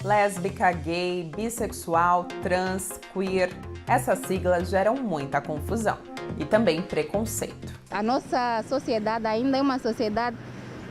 Lésbica, gay, bissexual, trans, queer. Essas siglas geram muita confusão e também preconceito. A nossa sociedade ainda é uma sociedade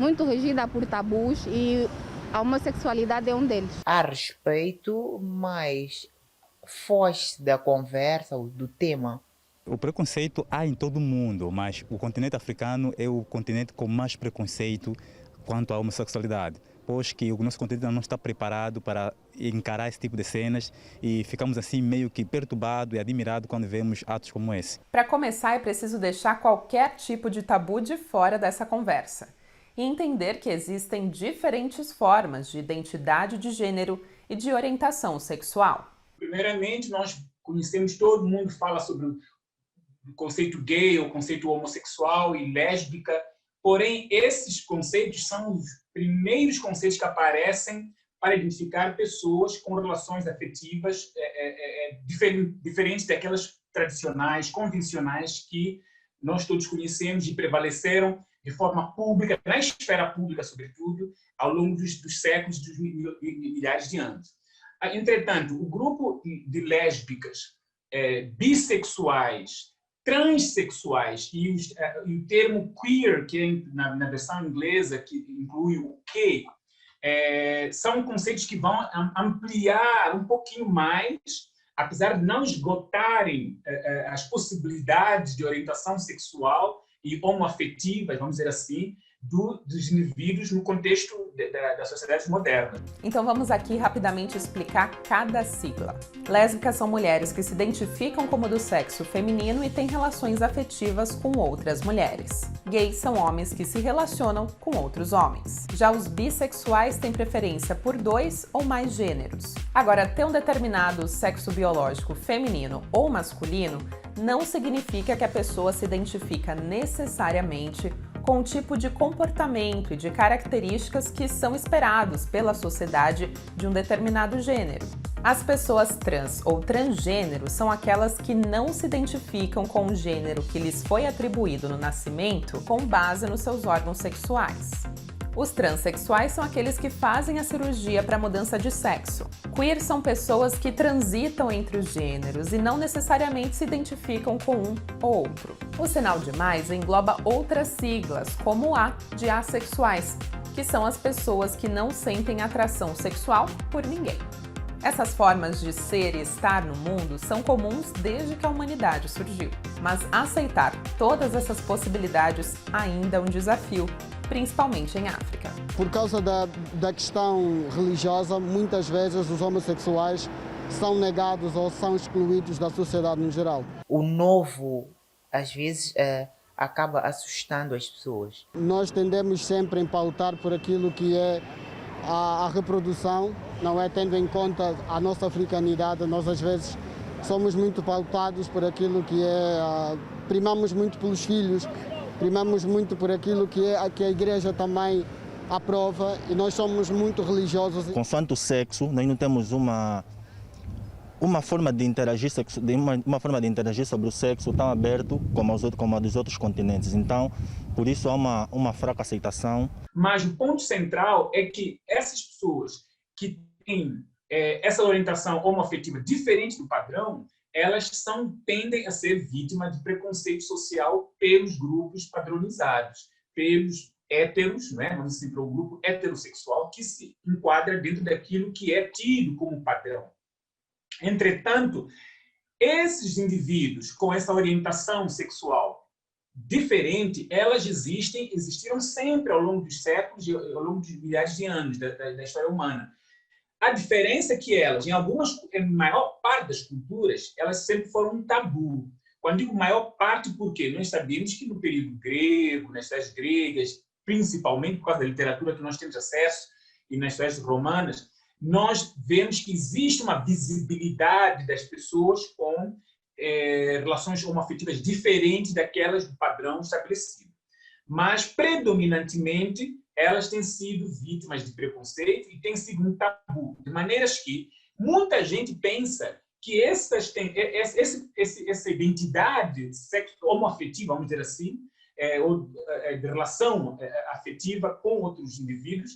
muito regida por tabus e a homossexualidade é um deles. Há respeito, mas foge da conversa, do tema. O preconceito há em todo o mundo, mas o continente africano é o continente com mais preconceito quanto à homossexualidade, pois que o nosso continente não está preparado para encarar esse tipo de cenas e ficamos assim meio que perturbados e admirados quando vemos atos como esse. Para começar, é preciso deixar qualquer tipo de tabu de fora dessa conversa e entender que existem diferentes formas de identidade de gênero e de orientação sexual. Primeiramente, nós conhecemos, todo mundo fala sobre o conceito gay, o conceito homossexual e lésbica, porém, esses conceitos são os primeiros conceitos que aparecem para identificar pessoas com relações afetivas diferentes daquelas tradicionais, convencionais que nós todos conhecemos e prevaleceram de forma pública, na esfera pública, sobretudo, ao longo dos séculos, dos milhares de anos. Entretanto, o grupo de lésbicas, bissexuais, transexuais e o termo queer, que é na versão inglesa, que inclui o Q, são conceitos que vão ampliar um pouquinho mais, apesar de não esgotarem as possibilidades de orientação sexual e homoafetivas, vamos dizer assim, dos indivíduos no contexto da sociedade moderna. Então vamos aqui rapidamente explicar cada sigla. Lésbicas são mulheres que se identificam como do sexo feminino e têm relações afetivas com outras mulheres. Gays são homens que se relacionam com outros homens. Já os bissexuais têm preferência por 2 ou mais gêneros. Agora, ter um determinado sexo biológico feminino ou masculino não significa que a pessoa se identifica necessariamente com o tipo de comportamento e de características que são esperados pela sociedade de um determinado gênero. As pessoas trans ou transgênero são aquelas que não se identificam com o gênero que lhes foi atribuído no nascimento com base nos seus órgãos sexuais. Os transexuais são aqueles que fazem a cirurgia para mudança de sexo. Queer são pessoas que transitam entre os gêneros e não necessariamente se identificam com um ou outro. O sinal de mais engloba outras siglas, como o A de assexuais, que são as pessoas que não sentem atração sexual por ninguém. Essas formas de ser e estar no mundo são comuns desde que a humanidade surgiu, mas aceitar todas essas possibilidades ainda é um desafio, principalmente em África. Por causa da questão religiosa, muitas vezes os homossexuais são negados ou são excluídos da sociedade no geral. O novo, às vezes, acaba assustando as pessoas. Nós tendemos sempre a pautar por aquilo que é a reprodução, não é? Tendo em conta a nossa africanidade, nós às vezes somos muito pautados por aquilo que é, primamos muito pelos filhos, primamos muito por aquilo que a igreja também aprova e nós somos muito religiosos. Consoante o sexo, nós não temos uma forma de interagir, uma forma de interagir sobre o sexo tão aberto como a dos outros continentes. Então, por isso há uma fraca aceitação. Mas o ponto central é que essas pessoas que têm essa orientação homoafetiva diferente do padrão, elas tendem a ser vítimas de preconceito social pelos grupos padronizados, pelos héteros, né? Vamos dizer assim, pelo grupo heterossexual, que se enquadra dentro daquilo que é tido como padrão. Entretanto, esses indivíduos com essa orientação sexual diferente, elas existiram sempre ao longo dos séculos e ao longo de milhares de anos da história humana. A diferença é que elas, em maior parte das culturas, elas sempre foram um tabu. Quando digo maior parte, por quê? Nós sabemos que no período grego, nas cidades gregas, principalmente por causa da literatura que nós temos acesso, e nas cidades romanas, nós vemos que existe uma visibilidade das pessoas com relações homoafetivas diferentes daquelas do padrão estabelecido. Mas, predominantemente, elas têm sido vítimas de preconceito e têm sido um tabu, de maneiras que muita gente pensa que essa identidade homoafetiva, vamos dizer assim, de relação afetiva com outros indivíduos,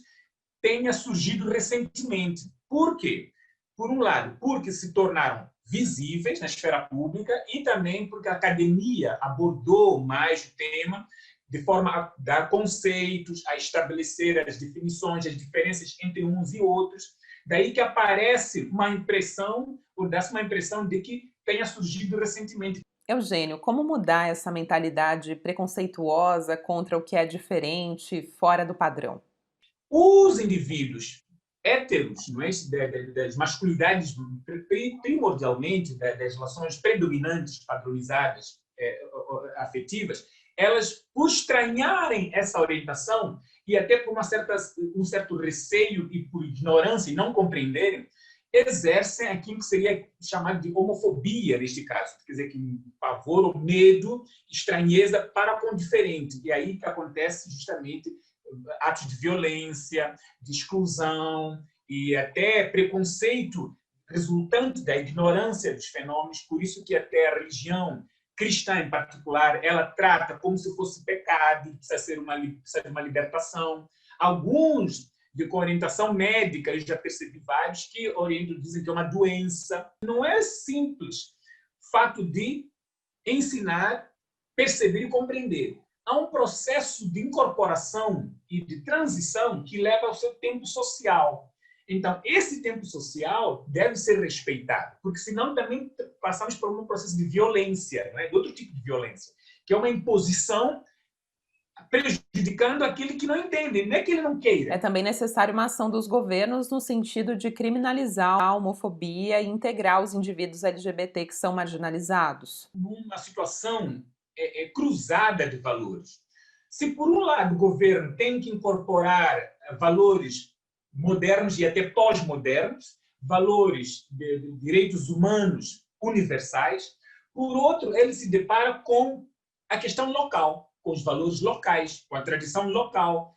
tenha surgido recentemente. Por quê? Por um lado, porque se tornaram visíveis na esfera pública e também porque a academia abordou mais o tema de forma a dar conceitos, a estabelecer as definições, as diferenças entre uns e outros. Daí que aparece uma impressão, ou dá-se uma impressão de que tenha surgido recentemente. Eugênio, como mudar essa mentalidade preconceituosa contra o que é diferente, fora do padrão? Os indivíduos héteros, não é? Das masculinidades, primordialmente das relações predominantes, padronizadas, afetivas, elas, por estranharem essa orientação e até por um certo receio e por ignorância e não compreenderem, exercem aquilo que seria chamado de homofobia, neste caso. Quer dizer, que pavor ou medo, estranheza para com o diferente. E aí que acontece justamente atos de violência, de exclusão e até preconceito resultante da ignorância dos fenômenos. Por isso que até a religião cristã, em particular, ela trata como se fosse pecado, precisa de uma libertação. Alguns com orientação médica, eu já percebi vários que orientam, dizem que é uma doença. Não é simples fato de ensinar, perceber e compreender. Há um processo de incorporação e de transição que leva ao seu tempo social. Então, esse tempo social deve ser respeitado, porque senão também passamos por um processo de violência, né? De outro tipo de violência, que é uma imposição prejudicando aquele que não entende, não é que ele não queira. É também necessário uma ação dos governos no sentido de criminalizar a homofobia e integrar os indivíduos LGBT que são marginalizados. Numa situação cruzada de valores. Se, por um lado, o governo tem que incorporar valores modernos e até pós-modernos, valores de direitos humanos universais, por outro, ele se depara com a questão local, com os valores locais, com a tradição local,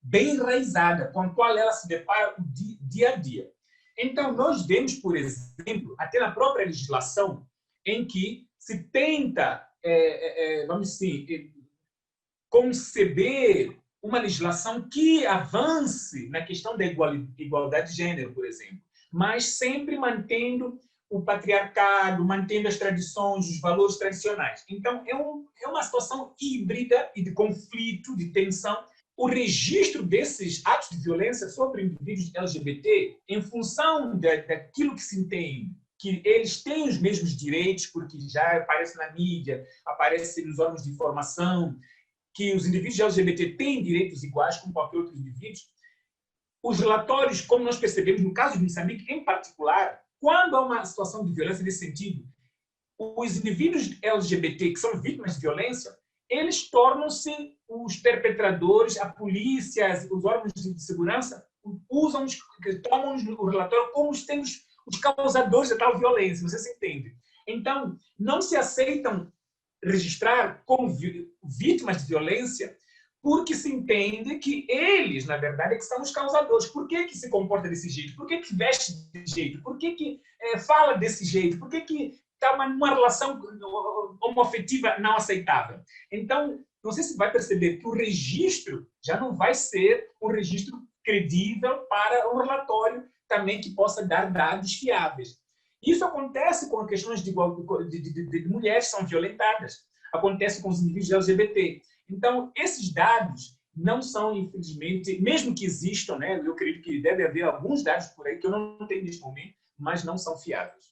bem enraizada, com a qual ela se depara dia a dia. Então, nós vemos, por exemplo, até na própria legislação, em que se tenta, vamos dizer, conceber uma legislação que avance na questão da igualdade de gênero, por exemplo, mas sempre mantendo o patriarcado, mantendo as tradições, os valores tradicionais. Então, é uma situação híbrida e de conflito, de tensão. O registro desses atos de violência sobre indivíduos LGBT, em função daquilo que se entende, que eles têm os mesmos direitos, porque já aparece na mídia, aparece nos órgãos de informação, que os indivíduos LGBT têm direitos iguais com qualquer outro indivíduo. Os relatórios, como nós percebemos no caso de Moçambique em particular, quando há uma situação de violência nesse sentido, os indivíduos LGBT que são vítimas de violência, eles tornam-se os perpetradores, a polícia, os órgãos de segurança tomam o relatório como sendo os causadores da tal violência, você se entende? Então, não se aceitam registrar como vítimas de violência porque se entende que eles, na verdade, é que são os causadores. Por que se comporta desse jeito? Por que veste desse jeito? Por que fala desse jeito? Por que está numa relação homoafetiva não aceitável? Então, não sei se vai perceber que o registro já não vai ser um registro credível para um relatório também que possa dar dados fiáveis. Isso acontece com questões de mulheres que são violentadas. Acontece com os indivíduos LGBT. Então, esses dados não são, infelizmente, mesmo que existam, né, eu acredito que deve haver alguns dados por aí que eu não tenho neste momento, mas não são fiáveis.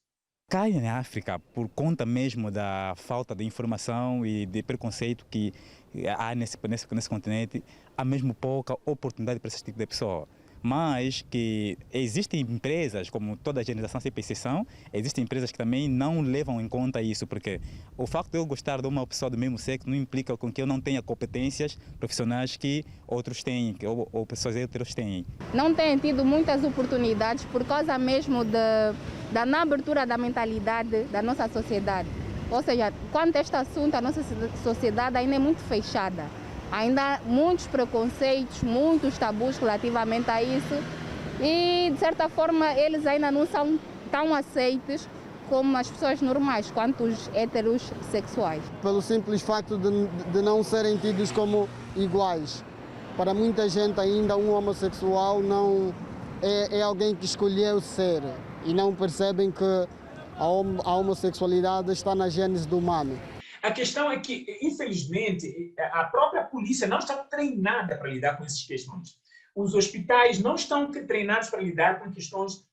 Cá na África, por conta mesmo da falta de informação e de preconceito que há nesse continente, há mesmo pouca oportunidade para esse tipo de pessoa. Mas que existem empresas, como toda a geração sem exceção, existem empresas que também não levam em conta isso, porque o facto de eu gostar de uma pessoa do mesmo sexo não implica com que eu não tenha competências profissionais que outros têm, ou pessoas héteros têm. Não têm tido muitas oportunidades por causa mesmo da não abertura da mentalidade da nossa sociedade. Ou seja, quanto a este assunto, a nossa sociedade ainda é muito fechada. Ainda há muitos preconceitos, muitos tabus relativamente a isso e, de certa forma, eles ainda não são tão aceitos como as pessoas normais, quanto os heterossexuais. Pelo simples facto de não serem tidos como iguais. Para muita gente ainda um homossexual é alguém que escolheu ser e não percebem que a homossexualidade está na gênese do humano. A questão é que, infelizmente, a própria polícia não está treinada para lidar com essas questões. Os hospitais não estão treinados para lidar com questões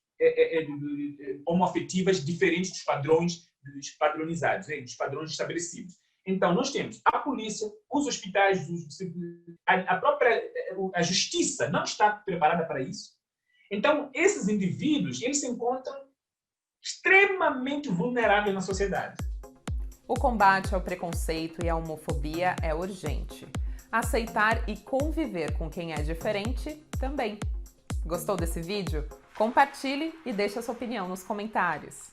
homoafetivas diferentes dos padrões padronizados, dos padrões estabelecidos. Então, nós temos a polícia, os hospitais, a justiça não está preparada para isso. Então, esses indivíduos, eles se encontram extremamente vulneráveis na sociedade. O combate ao preconceito e à homofobia é urgente. Aceitar e conviver com quem é diferente também. Gostou desse vídeo? Compartilhe e deixe a sua opinião nos comentários.